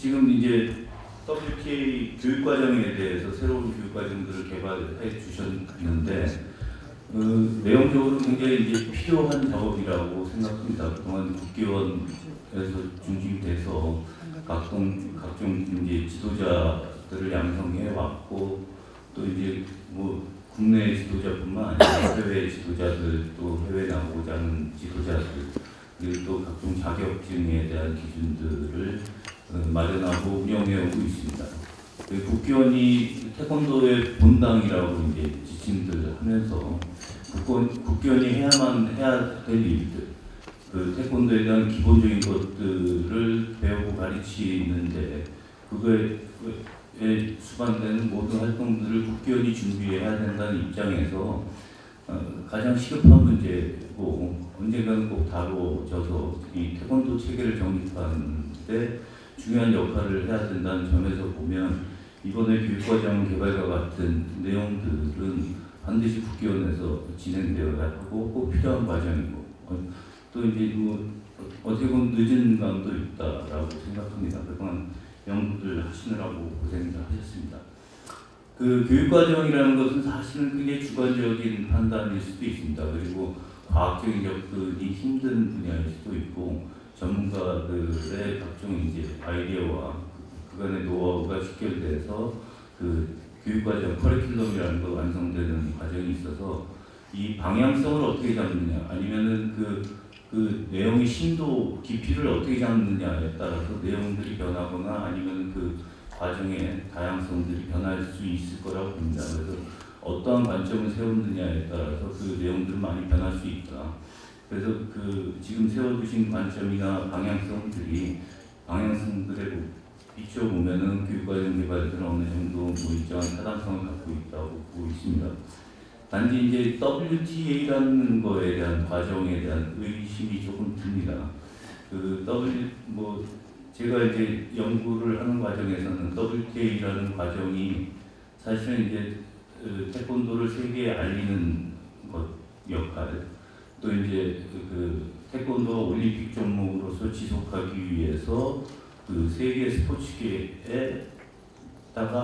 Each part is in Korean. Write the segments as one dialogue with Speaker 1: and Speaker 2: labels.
Speaker 1: 지금 이제 WTA 교육과정에 대해서 새로운 교육과정들을 개발해 주셨는데 내용적으로 굉장히 이제 필요한 작업이라고 생각합니다. 그동안 국기원에서 중심돼서 각종 이제 지도자들을 양성해 왔고 또 이제 뭐 국내 지도자뿐만 아니라 해외 지도자들 또 해외 나가고자 하는 지도자들 그리고 또 각종 자격증에 대한 기준들을 마련하고 운영해 오고 있습니다. 국기원이 태권도의 본당이라고 이제 지침들 하면서 국기원이 해야 될 일들, 그 태권도에 대한 기본적인 것들을 배우고 가르치는데 그거에 수반되는 모든 활동들을 국기원이 준비해야 된다는 입장에서 가장 시급한 문제고 언젠가는 꼭 다뤄져서 이 태권도 체계를 정립하는데 중요한 역할을 해야 된다는 점에서 보면 이번에 교육과정 개발과 같은 내용들은 반드시 국기원에서 진행되어야 하고 꼭 필요한 과정이고 또 이제 뭐 어떻게 보면 늦은 감도 있다라고 생각합니다. 그동안 연구를 하시느라고 고생을 하셨습니다. 그 교육과정이라는 것은 사실은 굉장히 주관적인 판단일 수도 있습니다. 그리고 과학적인 접근이 힘든 분야일 수도 있고 전문가들의 각종 이제 아이디어와 그간의 노하우가 직결돼서 그 교육과정 커리큘럼이라는 거 완성되는 과정이 있어서 이 방향성을 어떻게 잡느냐 아니면은 그 내용의 심도 깊이를 어떻게 잡느냐에 따라서 내용들이 변하거나 아니면 그 과정의 다양성들이 변할 수 있을 거라고 봅니다. 그래서 어떠한 관점을 세우느냐에 따라서 그 내용들은 많이 변할 수 있다. 그래서 그 지금 세워두신 관점이나 방향성들에 비춰보면은 교육과정 개발들은 어느 정도 뭐 일정한 타당성을 갖고 있다고 보고 있습니다. 단지 이제 WTA라는 거에 대한 과정에 대한 의심이 조금 듭니다. 제가 이제 연구를 하는 과정에서는 WTA라는 과정이 사실은 이제 태권도를 세계에 알리는 것 역할, 또 이제 그 태권도 올림픽 종목으로서 지속하기 위해서 그 세계 스포츠계에다가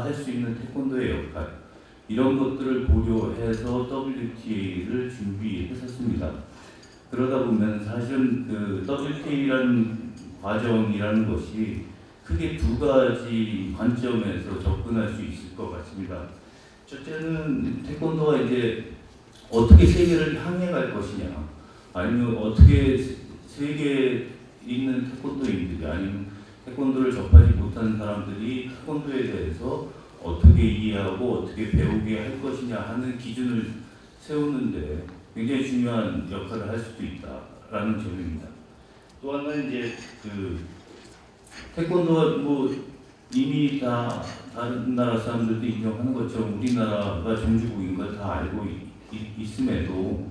Speaker 1: 할 수 있는 태권도의 역할 이런 것들을 고려해서 WTA를 준비했었습니다. 그러다 보면 사실은 그 WTA라는 과정이라는 것이 크게 두 가지 관점에서 접근할 수 있을 것 같습니다. 첫째는 태권도가 이제 어떻게 세계를 향해 갈 것이냐, 아니면 어떻게 세계에 있는 태권도인들이 아니면 태권도를 접하지 못하는 사람들이 태권도에 대해서 어떻게 이해하고 어떻게 배우게 할 것이냐 하는 기준을 세우는데 굉장히 중요한 역할을 할 수도 있다라는 점입니다. 또 하나는 이제 그 태권도가 뭐 이미 다 다른 나라 사람들도 인정하는 것처럼 우리나라가 종주국인 걸 다 알고 있음에도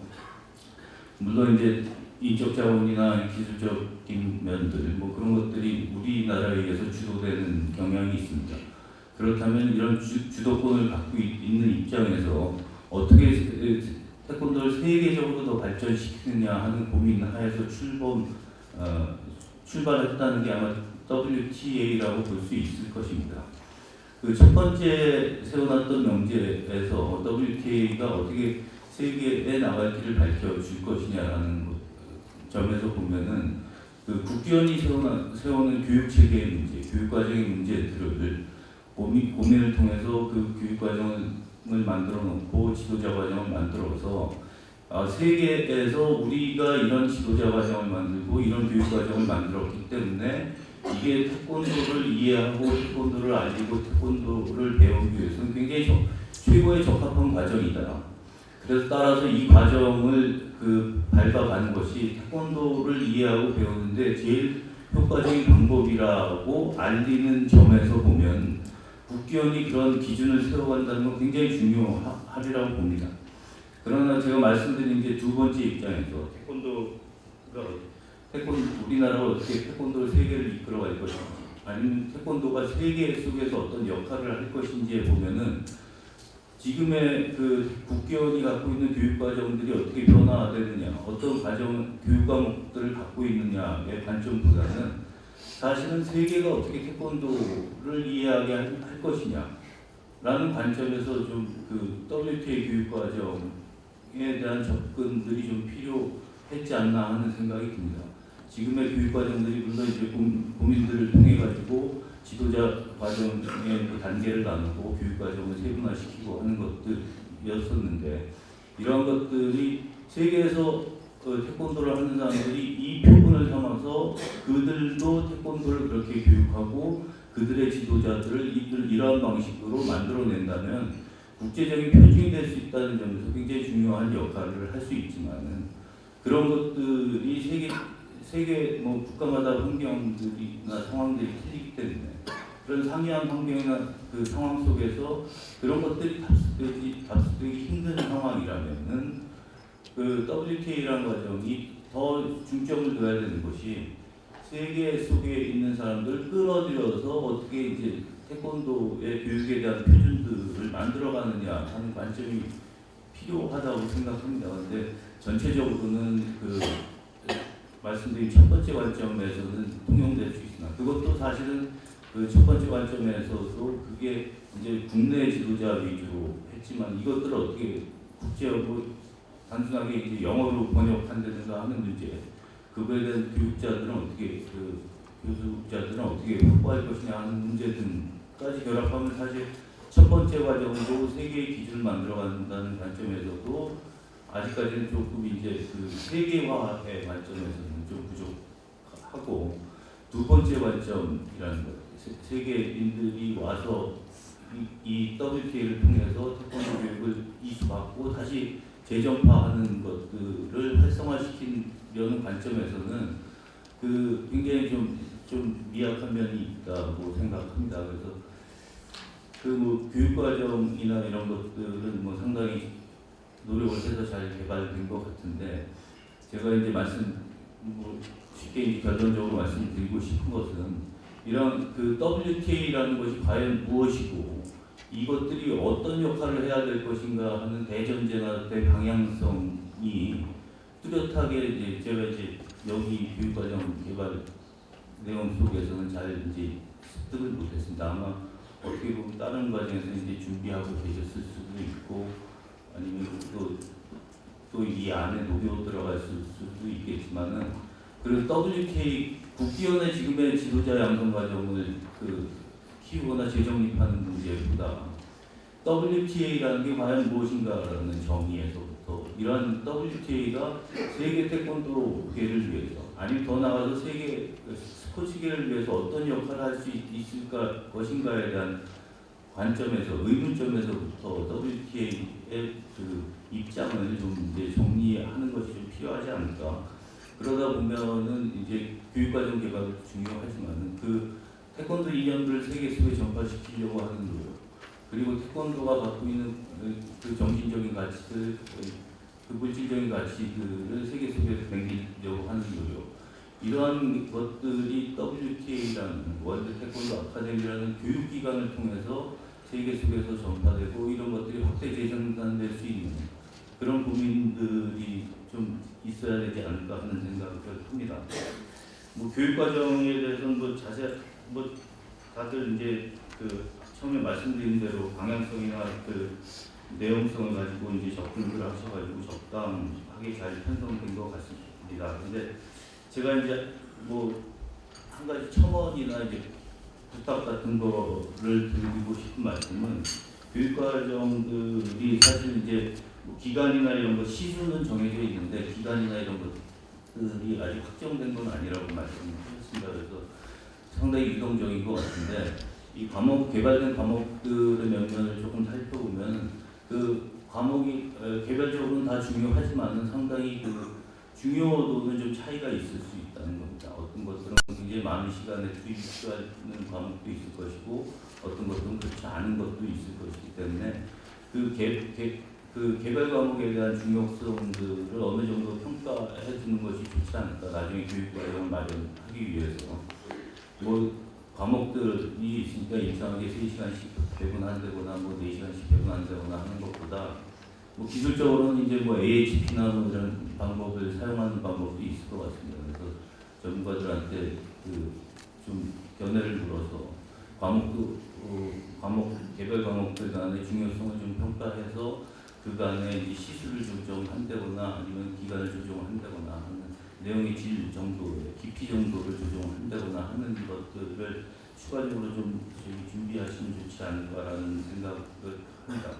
Speaker 1: 물론 이제 인적 자원이나 기술적인 면들 뭐 그런 것들이 우리나라에 의해서 주도되는 경향이 있습니다. 그렇다면 이런 주도권을 갖고 있는 입장에서 어떻게 태권도를 세계적으로 더 발전시키느냐 하는 고민 하에서 출발했다는 게 아마 WTA라고 볼 수 있을 것입니다. 그 첫 번째 세워놨던 명제에서 WTA가 어떻게 세계에 나갈 길을 밝혀줄 것이냐라는 점에서 보면은 그 국기원이 세우는 교육체계의 문제, 교육과정의 문제들을 고민을 통해서 그 교육과정을 만들어 놓고 지도자 과정을 만들어서 세계에서 우리가 이런 지도자 과정을 만들고 이런 교육 과정을 만들었기 때문에 이게 태권도를 이해하고 태권도를 알리고 태권도를 배우기 위해서는 굉장히 최고의 적합한 과정이다. 그래서 따라서 이 과정을 밟아가는 것이 태권도를 이해하고 배우는데 제일 효과적인 방법이라고 알리는 점에서 보면 국기원이 그런 기준을 세워간다는 건 굉장히 중요하리라고 봅니다. 그러나 제가 말씀드린 게 두 번째 입장에서 우리나라가 어떻게 태권도를 세계를 이끌어갈 것인지 아니면 태권도가 세계 속에서 어떤 역할을 할 것인지에 보면은 지금의 그 국기원이 갖고 있는 교육 과정들이 어떻게 변화되느냐, 어떤 교육 과목들을 갖고 있느냐의 관점보다는 사실은 세계가 어떻게 태권도를 이해하게 할 것이냐라는 관점에서 좀 그 WTA 교육 과정에 대한 접근들이 좀 필요했지 않나 하는 생각이 듭니다. 지금의 교육 과정들이 물론 이제 고민들을 통해 가지고 지도자 과정의 그 단계를 나누고 교육 과정을 세분화시키고 하는 것들이었었는데, 이러한 것들이 세계에서 태권도를 하는 사람들이 이 표본을 삼아서 그들도 태권도를 그렇게 교육하고 그들의 지도자들을 이러한 방식으로 만들어낸다면 국제적인 표준이 될 수 있다는 점에서 굉장히 중요한 역할을 할 수 있지만은, 그런 것들이 세계 뭐 국가마다 환경들이나 상황들이 틀리기 때문에 그런 상이한 환경이나 그 상황 속에서 그런 것들이 답습되기 힘든 상황이라면은 그 WTA라는 과정이 더 중점을 둬야 되는 것이 세계 속에 있는 사람들을 끌어들여서 어떻게 이제 태권도의 교육에 대한 표준들을 만들어가느냐 하는 관점이 필요하다고 생각합니다. 그런데 전체적으로는 그 말씀드린 첫 번째 관점에서는 통용될 수 있으나, 그것도 사실은 그 첫 번째 관점에서도 그게 이제 국내 지도자 위주로 했지만, 이것들을 어떻게 국제적으로 단순하게 이제 영어로 번역한다든가 하는 문제, 그거에 대한 교육자들은 어떻게 교수자들은 어떻게 확보할 것이냐 하는 문제 등까지 결합하면 사실 첫 번째 과정으로 세계의 기준을 만들어간다는 관점에서도 아직까지는 조금 이제 그 세계화의 관점에서는 좀 부족하고, 두 번째 관점이라는 것, 세계인들이 와서 이 WTA를 통해서 태권도 교육을 이수받고 다시 재정파하는 것들을 활성화시키려는 관점에서는 그 굉장히 좀 미약한 면이 있다고 생각합니다. 그래서 그 뭐 교육과정이나 이런 것들은 뭐 상당히 노력을 해서 잘 개발된 것 같은데, 제가 이제 쉽게 이제 결론적으로 말씀드리고 싶은 것은 이런 그 WTA라는 것이 과연 무엇이고 이것들이 어떤 역할을 해야 될 것인가 하는 대전제나 대방향성이 뚜렷하게 이제 제가 이제 여기 교육과정 개발 내용 속에서는 잘 이제 습득을 못했습니다. 아마 어떻게 보면 다른 과정에서 이제 준비하고 계셨을 수도 있고, 아니면 또 이 안에 녹여 들어갈 수도 있겠지만은, 그리고 WTA 국기원의 지금의 지도자 양성 과정을 키우거나 재정립하는 문제보다 WTA라는 게 과연 무엇인가라는 정의에서부터 이러한 WTA가 세계 태권도계를 위해서, 아니면 더 나아가서 세계 스포츠계를 위해서 어떤 역할을 할 수 있을까 것인가에 대한 관점에서, 의문점에서부터 WTA의 그 입장을 좀 이제 정리하는 것이 좀 필요하지 않을까. 그러다 보면은 이제 교육과정 개발도 중요하지만 그 태권도 이념들을 세계 속에 전파시키려고 하는 노력, 그리고 태권도가 갖고 있는 그 정신적인 가치들, 그 물질적인 가치들을 세계 속에서 남기려고 하는 노력, 이러한 것들이 WTA라는 월드 태권도 아카데미라는 교육기관을 통해서 세계 속에서 전파되고 이런 것들이 확대 재생산될 수 있는 그런 고민들이 좀 있어야 되지 않을까 하는 생각을 합니다. 뭐 교육과정에 대해서는 뭐 다들 이제 그 처음에 말씀드린 대로 방향성이나 그 내용성을 가지고 이제 접근을 하셔가지고 적당하게 잘 편성된 것 같습니다. 근데 제가 이제 뭐 한 가지 첨언이나 이제 부탁 같은 거를 드리고 싶은 말씀은, 교육과정들이 사실 이제 뭐 기간이나 이런 거 시수는 정해져 있는데 기간이나 이런 것들이 아직 확정된 건 아니라고 말씀하셨습니다. 그래서 상당히 유동적인 것 같은데, 이 개발된 과목들의 면면을 조금 살펴보면 그 과목이 개별적으로는 다 중요하지만은 상당히 그 중요도는 좀 차이가 있을 수 있다는 겁니다. 어떤 것들은 굉장히 많은 시간에 투입하는 과목도 있을 것이고, 어떤 것들은 그렇지 않은 것도 있을 것이기 때문에 그 개별 과목에 대한 중요성들을 어느 정도 평가해 주는 것이 좋지 않을까. 나중에 교육과정을 마련하기 위해서 뭐 과목들이 있으니까 일정하게 3시간씩 배분한다거나 뭐 4시간씩 배분한다거나 하는 것보다 뭐 기술적으로는 이제 뭐 AHP나 뭐 이런 방법을 사용하는 방법도 있을 것 같습니다. 그래서 전문가들한테 그 좀 견해를 물어서 개별 과목들 간의 중요성을 좀 평가해서 그간의 이 시수를 조정한다거나 아니면 기간을 조정한다거나 하는 내용의 질 정도의 깊이 정도를 조정한다거나 하는 것들을 추가적으로 좀 준비하시면 좋지 않을까라는 생각을 합니다.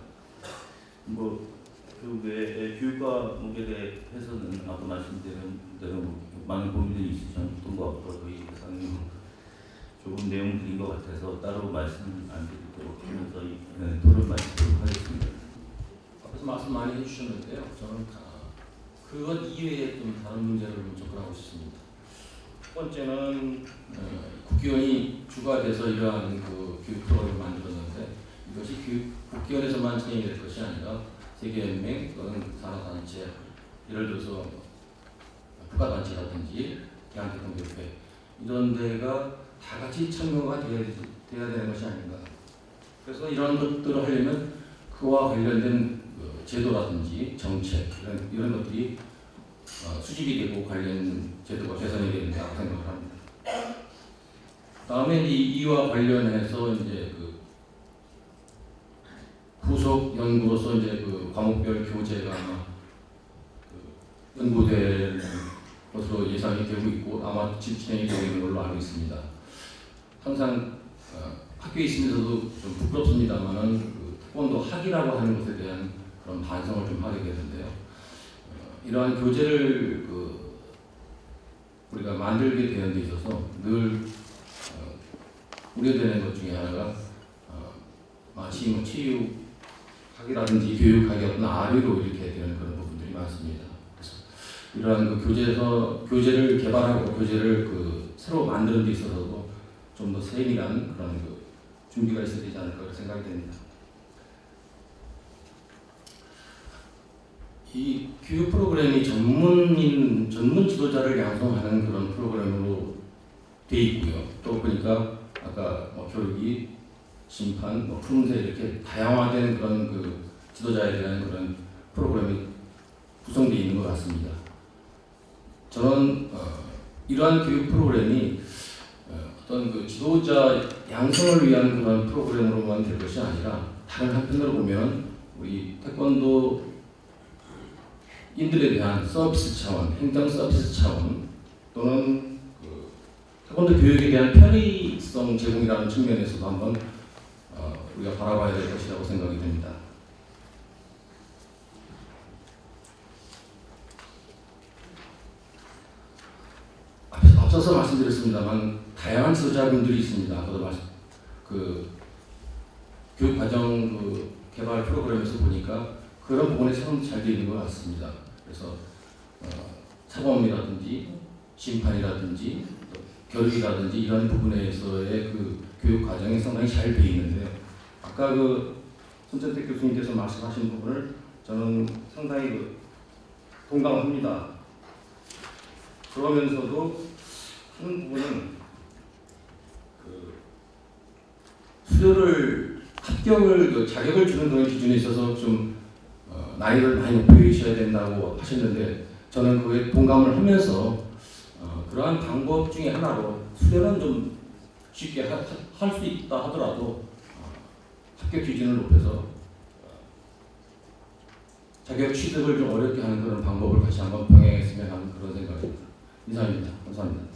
Speaker 1: 그 외에 교육 과목에 대해서는 아까 말씀드린 대로 많은 고민들이 있으셨던 것 같고 거의 상당히 좋은 내용들인 것 같아서 따로 말씀 안 드리도록 하면서 토론 마치도록 하겠습니다.
Speaker 2: 앞에서 말씀 많이 해주셨는데요. 저는 그것 이외에 좀 다른 문제를 좀 접근하고 싶습니다. 첫 번째는 국기원이 주가 돼서 이러한 그 교육 프로그램을 만들었는데 이것이 국기원에서만 진행이 될 것이 아니라 세계연맹 또는 산하단체, 예를 들어서 국가단체라든지 대한태권도협회 이런 데가 다 같이 참여가 돼야 되는 것이 아닌가. 그래서 이런 것들을 하려면 그와 관련된 제도라든지 정책 이런 것들이 수집이 되고 관련 제도가 개선이 된다고 생각을 합니다. 다음에 이와 관련해서 이제 그 부속 연구로서 이제 그 과목별 교재가 연구될 것으로 예상이 되고 있고 아마 진행이 되고 있는 걸로 알고 있습니다. 항상 학교에 있으면서도 좀 부끄럽습니다만은 그 태권도 학이라고 하는 것에 대한 그런 반성을 좀 하게 되는데요. 이러한 교재를 우리가 만들게 되는 데 있어서 늘 우려되는 것 중에 하나가 마치 뭐 체육학이라든지 교육학이 어떤 아래로 이렇게 되는 그런 부분들이 많습니다. 그래서 이러한 그 교재를 개발하고 교재를 새로 만드는 데 있어서도 좀 더 세밀한 그런 준비가 있어야 되지 않을까 생각이 됩니다. 이 교육 프로그램이 전문 지도자를 양성하는 그런 프로그램으로 돼 있고요. 또 보니까 아까 교육이 심판, 품새 이렇게 다양화된 그런 지도자에 대한 그런 프로그램이 구성되어 있는 것 같습니다. 저는 이러한 교육 프로그램이 어떤 지도자 양성을 위한 그런 프로그램으로만 될 것이 아니라 다른 한편으로 보면 우리 태권도 인들에 대한 서비스 차원, 행정 서비스 차원 또는 태권도 교육에 대한 편의성 제공이라는 측면에서도 한번 우리가 바라봐야 될 것이라고 생각이 됩니다. 앞서서 말씀드렸습니다만 다양한 지도자분들이 있습니다. 아까도 교육과정 개발 프로그램에서 보니까 그런 부분에 참 잘 되어 있는 것 같습니다. 그래서 사범이라든지 심판이라든지 교육이라든지 이런 부분에서의 교육 과정이 상당히 잘 되어 있는데요. 아까 손전택 교수님께서 말씀하신 부분을 저는 상당히 동감합니다. 그러면서도 한 부분은 합격을 자격을 주는 그런 기준에 있어서 좀 나이를 많이 높이셔야 된다고 하셨는데 저는 그에 동감을 하면서 그러한 방법 중에 하나로 수련은 좀 쉽게 할 수 있다 하더라도 합격 기준을 높여서 자격 취득을 좀 어렵게 하는 그런 방법을 같이 한번 병행했으면 하는 그런 생각입니다. 이상입니다. 감사합니다.